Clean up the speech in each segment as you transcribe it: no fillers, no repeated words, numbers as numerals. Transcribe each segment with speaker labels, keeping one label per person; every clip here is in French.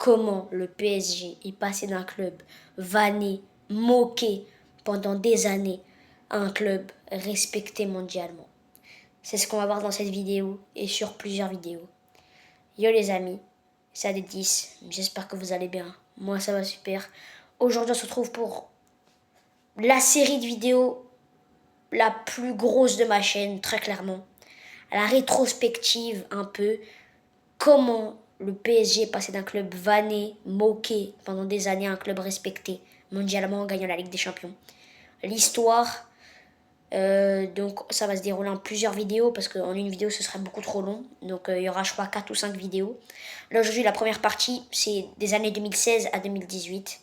Speaker 1: comment le PSG est passé d'un club vanné, moqué pendant des années à un club respecté mondialement. C'est ce qu'on va voir dans cette vidéo et sur plusieurs vidéos. Yo les amis, c'est AD10, j'espère que vous allez bien. Moi ça va super. Aujourd'hui on se retrouve pour la série de vidéos la plus grosse de ma chaîne, très clairement. La rétrospective un peu, comment le PSG est passé d'un club vanné, moqué pendant des années à un club respecté mondialement en gagnant la Ligue des Champions. L'histoire, donc ça va se dérouler en plusieurs vidéos parce qu'en une vidéo ce serait beaucoup trop long. Donc il y aura je crois 4 ou 5 vidéos. Là aujourd'hui la première partie c'est des années 2016 à 2018.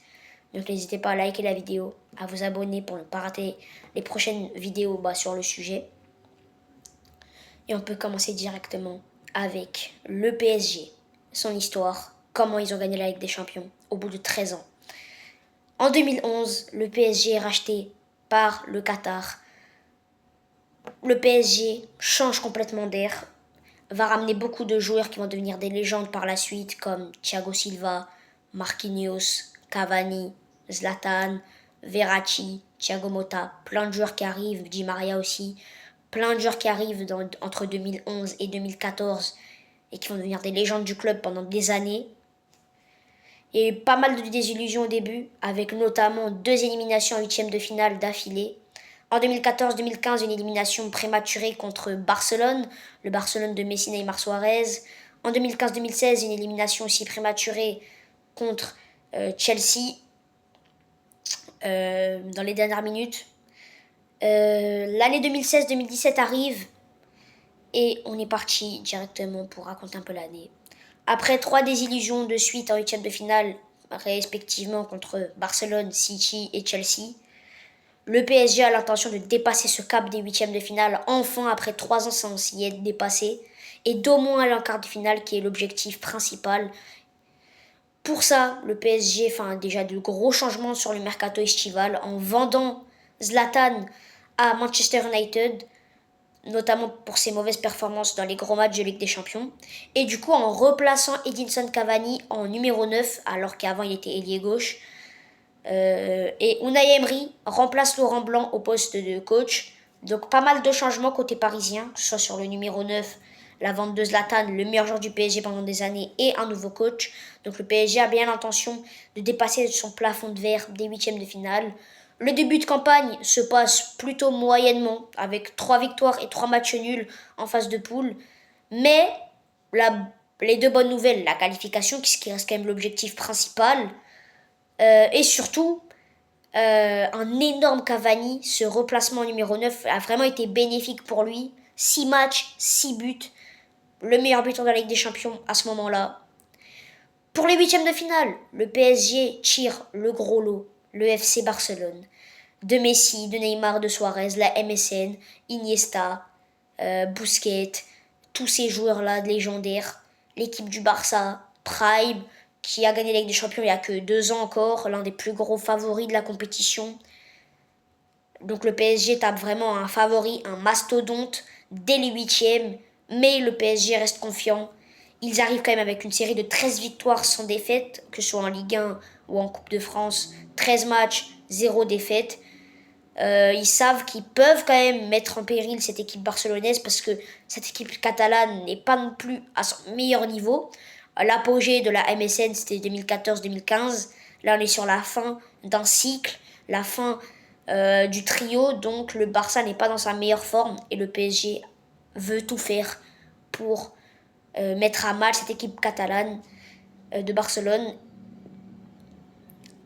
Speaker 1: Donc n'hésitez pas à liker la vidéo, à vous abonner pour ne pas rater les prochaines vidéos sur le sujet. Et on peut commencer directement avec le PSG, son histoire, comment ils ont gagné la Ligue des Champions au bout de 13 ans. En 2011, le PSG est racheté par le Qatar. Le PSG change complètement d'air, va ramener beaucoup de joueurs qui vont devenir des légendes par la suite, comme Thiago Silva, Marquinhos, Cavani, Zlatan, Verratti, Thiago Motta, plein de joueurs qui arrivent, Di Maria aussi, plein de joueurs qui arrivent entre 2011 et 2014 et qui vont devenir des légendes du club pendant des années. Il y a eu pas mal de désillusions au début, avec notamment 2 éliminations en 8e de finale d'affilée. En 2014-2015, une élimination prématurée contre Barcelone, le Barcelone de Messi, Neymar, Suarez. En 2015-2016, une élimination aussi prématurée contre Chelsea dans les dernières minutes. L'année 2016-2017 arrive et on est parti directement pour raconter un peu l'année. Après 3 désillusions de suite en 8e de finale, respectivement contre Barcelone, City et Chelsea, le PSG a l'intention de dépasser ce cap des 8e de finale, enfin après 3 ans sans s'y être dépassé, et d'au moins aller en quart de finale qui est l'objectif principal. Pour ça, le PSG fait déjà de gros changements sur le mercato estival en vendant Zlatan à Manchester United, notamment pour ses mauvaises performances dans les gros matchs de Ligue des Champions, et du coup en replaçant Edinson Cavani en numéro 9, alors qu'avant il était ailier gauche. Et Unai Emery remplace Laurent Blanc au poste de coach. Donc pas mal de changements côté parisien, que ce soit sur le numéro 9, la vente de Zlatan, le meilleur joueur du PSG pendant des années, et un nouveau coach. Donc le PSG a bien l'intention de dépasser son plafond de verre des 8e de finale. Le début de campagne se passe plutôt moyennement, avec 3 victoires et 3 matchs nuls en phase de poule. Mais les 2 bonnes nouvelles, la qualification, qui reste quand même l'objectif principal, et surtout, un énorme Cavani, ce replacement numéro 9 a vraiment été bénéfique pour lui. 6 matchs, 6 buts, le meilleur buteur de la Ligue des Champions à ce moment-là. Pour les 8e de finale, le PSG tire le gros lot, le FC Barcelone. De Messi, de Neymar, de Suarez, la MSN, Iniesta, Busquets, tous ces joueurs-là légendaires. L'équipe du Barça, Prime, qui a gagné la Ligue des Champions il n'y a que 2 ans encore, l'un des plus gros favoris de la compétition. Donc le PSG tape vraiment un favori, un mastodonte dès les 8e, mais le PSG reste confiant. Ils arrivent quand même avec une série de 13 victoires sans défaite, que ce soit en Ligue 1 ou en Coupe de France. 13 matchs, 0 défaite. Ils savent qu'ils peuvent quand même mettre en péril cette équipe barcelonaise parce que cette équipe catalane n'est pas non plus à son meilleur niveau. L'apogée de la MSN, c'était 2014-2015. Là, on est sur la fin d'un cycle, la fin du trio. Donc, le Barça n'est pas dans sa meilleure forme et le PSG veut tout faire pour mettre à mal cette équipe catalane de Barcelone.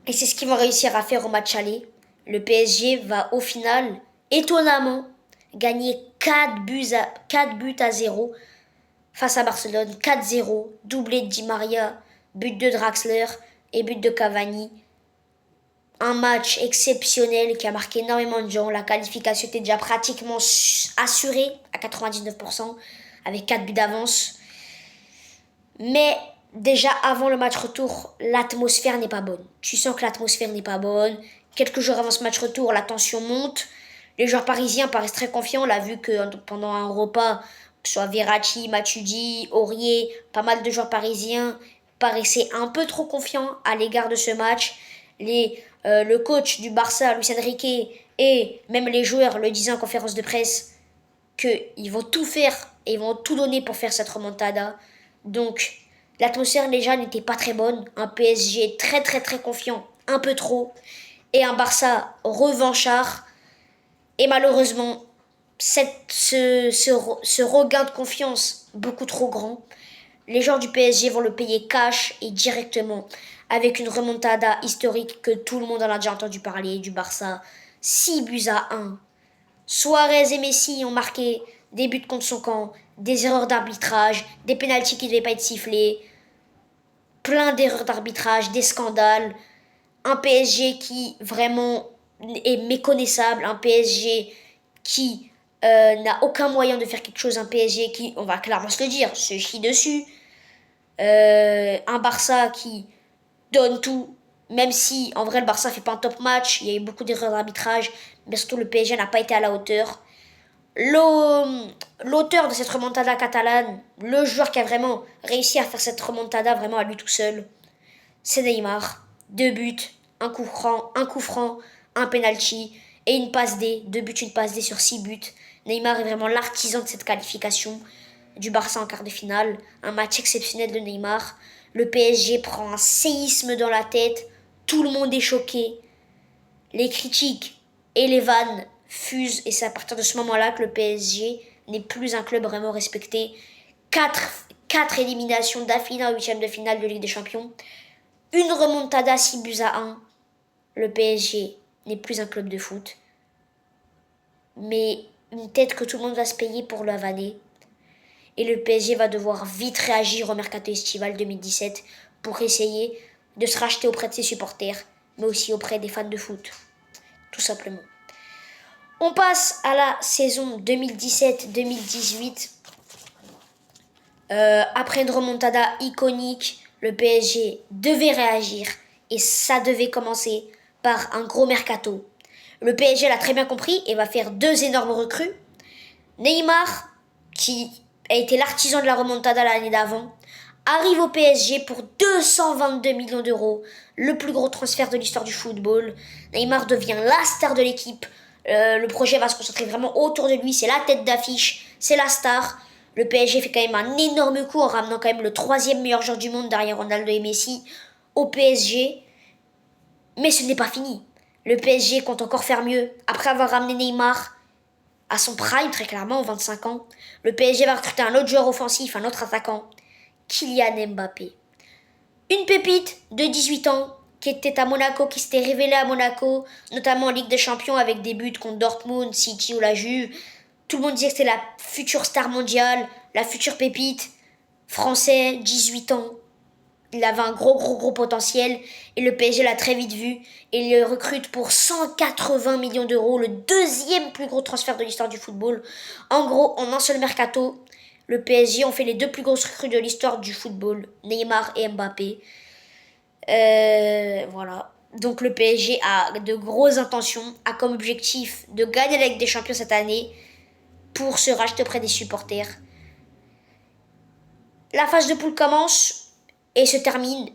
Speaker 1: Et c'est ce qu'ils vont réussir à faire au match aller. Le PSG va au final, étonnamment, gagner 4 buts à 0 face à Barcelone. 4-0, doublé de Di Maria, but de Draxler et but de Cavani. Un match exceptionnel qui a marqué énormément de gens. La qualification était déjà pratiquement assurée à 99% avec 4 buts d'avance. Mais déjà avant le match retour, l'atmosphère n'est pas bonne. Tu sens que l'atmosphère n'est pas bonne. Quelques jours avant ce match retour, la tension monte. Les joueurs parisiens paraissent très confiants. On l'a vu que pendant un repas, que ce soit Verratti, Matuidi, Aurier, pas mal de joueurs parisiens paraissait un peu trop confiant à l'égard de ce match. Le coach du Barça, Luis Enrique, et même les joueurs le disaient en conférence de presse qu'ils vont tout faire et ils vont tout donner pour faire cette remontada. Donc, l'atmosphère déjà n'était pas très bonne. Un PSG très très très confiant, un peu trop. Et un Barça revanchard. Et malheureusement, ce regain de confiance beaucoup trop grand, les joueurs du PSG vont le payer cash et directement avec une remontada historique que tout le monde en a déjà entendu parler du Barça. 6 buts à 1. Suarez et Messi ont marqué des buts contre son camp, des erreurs d'arbitrage, des pénaltys qui ne devaient pas être sifflés, plein d'erreurs d'arbitrage, des scandales. Un PSG qui vraiment est méconnaissable, un PSG qui n'a aucun moyen de faire quelque chose, un PSG qui, on va clairement se le dire, se chie dessus, un Barça qui donne tout, même si en vrai le Barça fait pas un top match, il y a eu beaucoup d'erreurs d'arbitrage, mais surtout le PSG n'a pas été à la hauteur. L'auteur de cette remontada catalane, le joueur qui a vraiment réussi à faire cette remontada vraiment à lui tout seul, c'est Neymar. 2 buts, un coup franc, un penalty et une passe D. 2 buts, une passe D sur 6 buts. Neymar est vraiment l'artisan de cette qualification du Barça en quart de finale. Un match exceptionnel de Neymar. Le PSG prend un séisme dans la tête. Tout le monde est choqué. Les critiques et les vannes fusent et c'est à partir de ce moment-là que le PSG n'est plus un club vraiment respecté. 4 éliminations d'affilée en huitième de finale de Ligue des Champions. Une remontada 6 buts à 1. Le PSG n'est plus un club de foot. Mais une tête que tout le monde va se payer pour la vanner. Et le PSG va devoir vite réagir au mercato estival 2017 pour essayer de se racheter auprès de ses supporters, mais aussi auprès des fans de foot. Tout simplement. On passe à la saison 2017-2018. Après une remontada iconique, le PSG devait réagir et ça devait commencer par un gros mercato. Le PSG l'a très bien compris et va faire 2 énormes recrues. Neymar, qui a été l'artisan de la remontada l'année d'avant, arrive au PSG pour 222 millions d'euros, le plus gros transfert de l'histoire du football. Neymar devient la star de l'équipe. Le projet va se concentrer vraiment autour de lui, c'est la tête d'affiche, c'est la star. Le PSG fait quand même un énorme coup en ramenant quand même le 3e meilleur joueur du monde derrière Ronaldo et Messi au PSG. Mais ce n'est pas fini. Le PSG compte encore faire mieux. Après avoir ramené Neymar à son prime, très clairement, aux 25 ans, le PSG va recruter un autre joueur offensif, un autre attaquant, Kylian Mbappé. Une pépite de 18 ans qui était à Monaco, qui s'était révélée à Monaco, notamment en Ligue des Champions avec des buts contre Dortmund, City ou la Juve. Tout le monde disait que c'était la future star mondiale, la future pépite. Français, 18 ans. Il avait un gros potentiel et le PSG l'a très vite vu et il le recrute pour 180 millions d'euros, le 2e plus gros transfert de l'histoire du football. En gros, en un seul mercato, le PSG ont fait les 2 plus grosses recrues de l'histoire du football, Neymar et Mbappé. Voilà. Donc le PSG a de grosses intentions, a comme objectif de gagner la Ligue des Champions cette année pour se racheter auprès des supporters. La phase de poule commence et se termine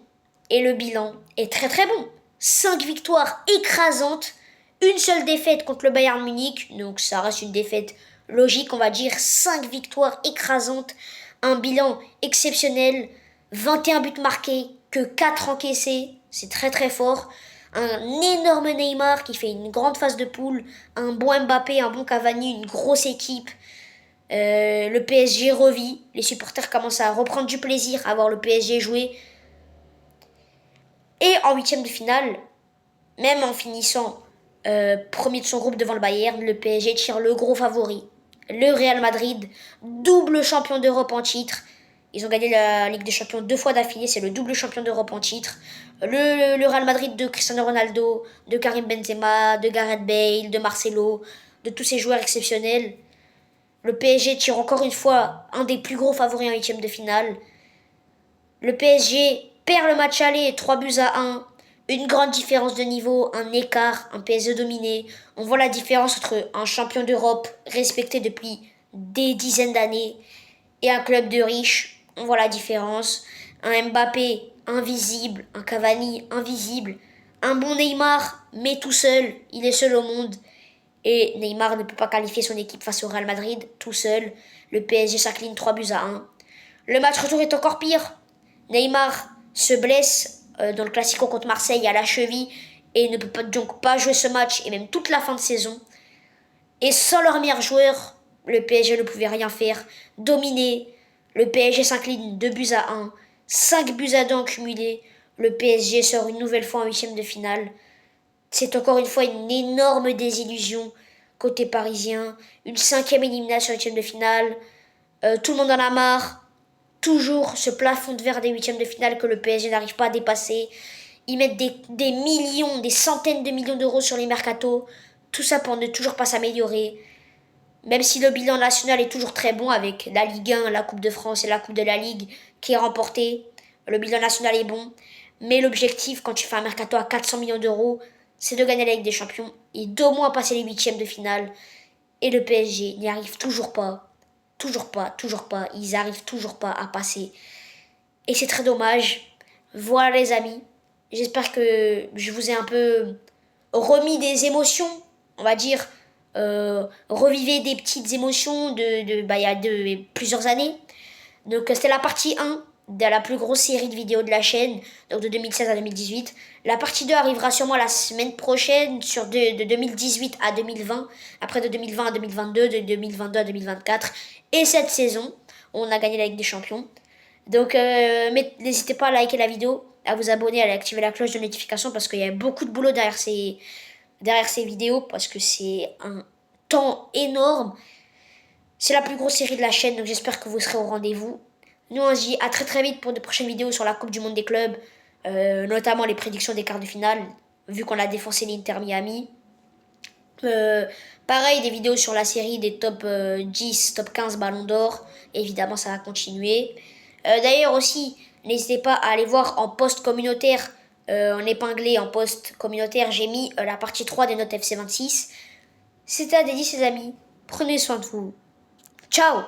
Speaker 1: et le bilan est très très bon. 5 victoires écrasantes, une seule défaite contre le Bayern Munich, donc ça reste une défaite logique on va dire, 5 victoires écrasantes, un bilan exceptionnel, 21 buts marqués, que 4 encaissés, c'est très très fort. Un énorme Neymar qui fait une grande phase de poule, un bon Mbappé, un bon Cavani, une grosse équipe. Le PSG revit, les supporters commencent à reprendre du plaisir à voir le PSG jouer. Et en huitième de finale, même en finissant premier de son groupe devant le Bayern, le PSG tire le gros favori. Le Real Madrid, double champion d'Europe en titre. Ils ont gagné la Ligue des Champions 2 fois d'affilée, c'est le double champion d'Europe en titre. Le Real Madrid de Cristiano Ronaldo, de Karim Benzema, de Gareth Bale, de Marcelo, de tous ces joueurs exceptionnels. Le PSG tire encore une fois un des plus gros favoris en huitième de finale. Le PSG perd le match aller 3 buts à 1. Une grande différence de niveau, un écart, un PSG dominé. On voit la différence entre un champion d'Europe respecté depuis des dizaines d'années et un club de riches. On voit la différence. Un Mbappé invisible, un Cavani invisible, un bon Neymar, mais tout seul, il est seul au monde. Et Neymar ne peut pas qualifier son équipe face au Real Madrid, tout seul. Le PSG s'incline 3-1. Le match retour est encore pire. Neymar se blesse dans le Classico contre Marseille à la cheville et ne peut donc pas jouer ce match et même toute la fin de saison. Et sans leur meilleur joueur, le PSG ne pouvait rien faire. Dominé, le PSG s'incline 2-1, 5-2 cumulés. Le PSG sort une nouvelle fois en huitième de finale. C'est encore une fois une énorme désillusion côté parisien. Une cinquième élimination en huitième de finale. Tout le monde en a marre. Toujours ce plafond de verre des huitièmes de finale que le PSG n'arrive pas à dépasser. Ils mettent des millions, des centaines de millions d'euros sur les mercatos. Tout ça pour ne toujours pas s'améliorer. Même si le bilan national est toujours très bon avec la Ligue 1, la Coupe de France et la Coupe de la Ligue qui est remportée, le bilan national est bon. Mais l'objectif quand tu fais un mercato à 400 millions d'euros, c'est de gagner la Ligue des Champions et d'au moins passer les huitièmes de finale. Et le PSG n'y arrive toujours pas. Toujours pas. Ils arrivent toujours pas à passer. Et c'est très dommage. Voilà les amis. J'espère que je vous ai un peu remis des émotions, on va dire. Revivez des petites émotions il y a plusieurs années. Donc c'était la partie 1 de la plus grosse série de vidéos de la chaîne, donc de 2016 à 2018. La partie 2 arrivera sûrement la semaine prochaine, de 2018 à 2020, après de 2020 à 2022, de 2022 à 2024. Et cette saison, on a gagné la Ligue des Champions. Donc n'hésitez pas à liker la vidéo, à vous abonner, à activer la cloche de notification parce qu'il y a beaucoup de boulot derrière ces vidéos, parce que c'est un temps énorme. C'est la plus grosse série de la chaîne, donc j'espère que vous serez au rendez-vous. Nous, on se dit à très très vite pour de prochaines vidéos sur la Coupe du Monde des clubs, notamment les prédictions des quarts de finale, vu qu'on a défoncé l'Inter Miami. Pareil, des vidéos sur la série des top 10, top 15 ballons d'or. Évidemment, ça va continuer. D'ailleurs aussi, n'hésitez pas à aller voir en post communautaire, en épinglé en post communautaire, j'ai mis la partie 3 des notes FC26. C'était à dédier, les amis. Prenez soin de vous. Ciao!